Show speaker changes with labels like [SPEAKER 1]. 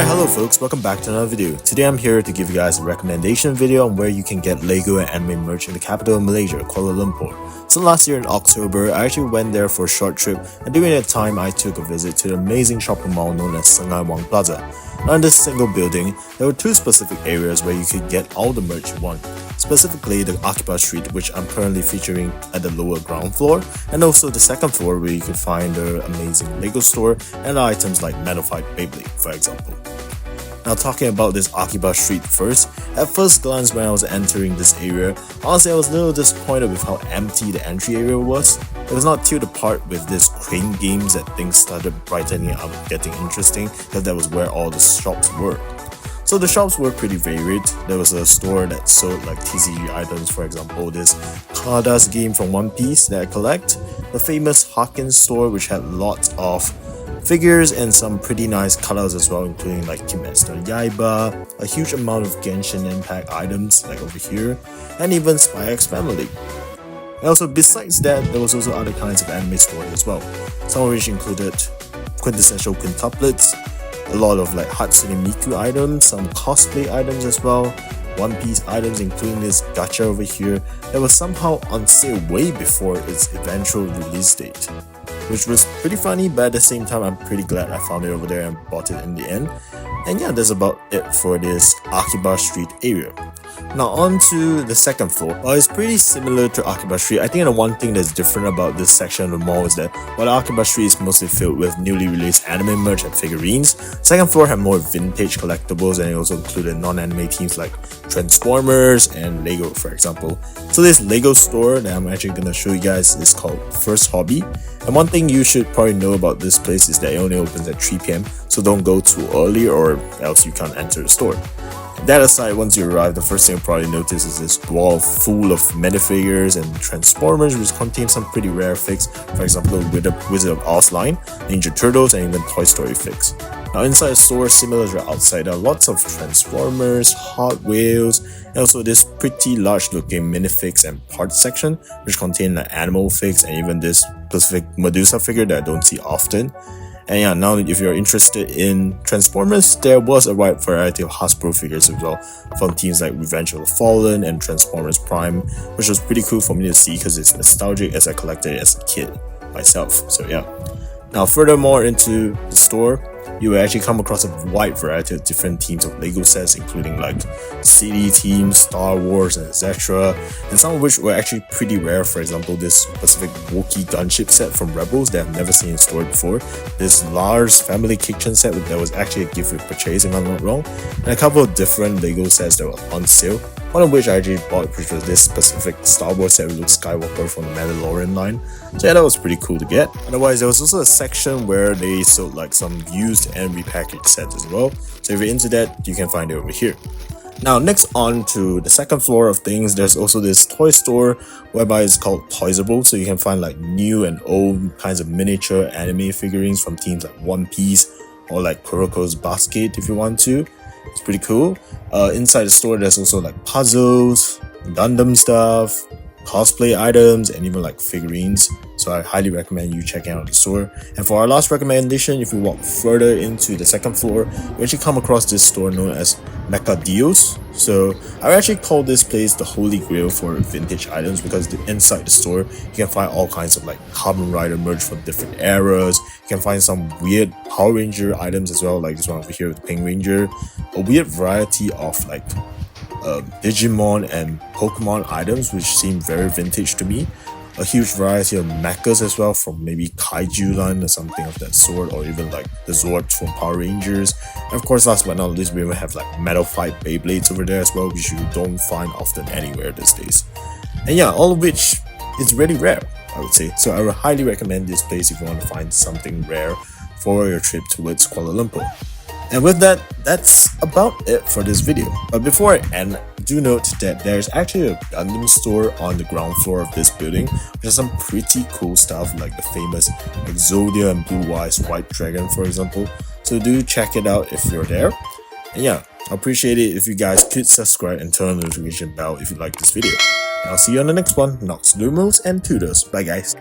[SPEAKER 1] Alright, hello folks, welcome back to another video. Today I'm here to give you guys a recommendation video on where you can get Lego and anime merch in the capital of Malaysia, Kuala Lumpur. So last year in October, I actually went there for a short trip, and during that time I took a visit to the amazing shopping mall known as Sungei Wang Plaza. Now in this single building, there were two specific areas where you could get all the merch you want. Specifically the Akiba street, which I'm currently featuring at the lower ground floor, and also the second floor where you can find the amazing Lego store and items like Modified Beyblade, for example. Now talking about this Akiba street first, at first glance when I was entering this area, honestly I was a little disappointed with how empty the entry area was. It was not till the part with this crane games that things started brightening up and getting interesting, because that was where all the shops were. So the shops were pretty varied. There was a store that sold like TCG items, for example this Kada's game from One Piece that I collect, the famous Hakken store which had lots of figures and some pretty nice colors as well, including like Kimetsu no Yaiba, a huge amount of Genshin Impact items like over here, and even Spy X Family. And also besides that, there was also other kinds of anime stores as well, some of which included quintessential quintuplets, a lot of like Hatsune Miku items, some cosplay items as well, One Piece items including this gacha over here that was somehow on sale way before its eventual release date, which was pretty funny, but at the same time I'm pretty glad I found it over there and bought it in the end. And yeah, that's about it for this Akiba street area. Now on to the second floor. While it's pretty similar to Akiba Street, I think the one thing that's different about this section of the mall is that while Akiba Street is mostly filled with newly released anime merch and figurines, second floor had more vintage collectibles, and it also included non-anime themes like Transformers and Lego, for example. So this Lego store that I'm actually going to show you guys is called First Hobby. And one thing you should probably know about this place is that it only opens at 3 PM, so don't go too early or else you can't enter the store. That aside, once you arrive, the first thing you'll probably notice is this wall full of minifigures and Transformers, which contain some pretty rare figs, for example Wizard of Oz line, Ninja Turtles, and even Toy Story figs. Now inside the store, similar to outside, there are lots of Transformers, Hot Wheels, and also this pretty large looking minifigs and parts section, which contain like animal figs and even this specific Medusa figure that I don't see often. And yeah, now if you're interested in Transformers, there was a wide variety of Hasbro figures as well, from teams like Revenge of the Fallen and Transformers Prime, which was pretty cool for me to see because it's nostalgic as I collected it as a kid myself. So yeah. Now furthermore into the store, you will actually come across a wide variety of different teams of Lego sets, including like city teams, Star Wars, and etc. And some of which were actually pretty rare. For example, this specific Wookiee gunship set from Rebels that I've never seen in store before, this Lars family kitchen set that was actually a gift with purchase if I'm not wrong, and a couple of different Lego sets that were on sale, one of which I actually bought, which was this specific Star Wars set with Luke Skywalker from the Mandalorian line. So yeah, that was pretty cool to get. Otherwise, there was also a section where they sold like some used and repackaged sets as well. So if you're into that, you can find it over here. Now next on to the second floor of things, there's also this toy store whereby it's called Toyzable, so you can find like new and old kinds of miniature anime figurines from teams like One Piece or like Kuroko's Basket if you want to. It's pretty cool. Inside the store there's also like puzzles, Gundam stuff, cosplay items, and even like figurines. So I highly recommend you checking out the store. And for our last recommendation, if you walk further into the second floor, you actually come across this store known as Mechadioz. So I actually call this place the holy grail for vintage items, because inside the store you can find all kinds of like Kamen Rider merch from different eras. You can find some weird Power Ranger items as well, like this one over here with Pink Ranger, a weird variety of like Digimon and Pokemon items which seem very vintage to me, a huge variety of mechas as well from maybe Kaiju line or something of that sort, or even like the Zords from Power Rangers. And of course, last but not least, we even have like Modified Beyblades over there as well, which you don't find often anywhere these days. And yeah, all of which is really rare, I would say. So I would highly recommend this place if you want to find something rare for your trip towards Kuala Lumpur. And with that, that's about it for this video. But before I end, do note that there's actually a Gundam store on the ground floor of this building, which has some pretty cool stuff like the famous Exodia and Blue Eyes White Dragon, for example. So do check it out if you're there. And yeah, I appreciate it if you guys could subscribe and turn on the notification bell if you like this video. And I'll see you on the next one. Nekzlo and Toodles. Bye guys.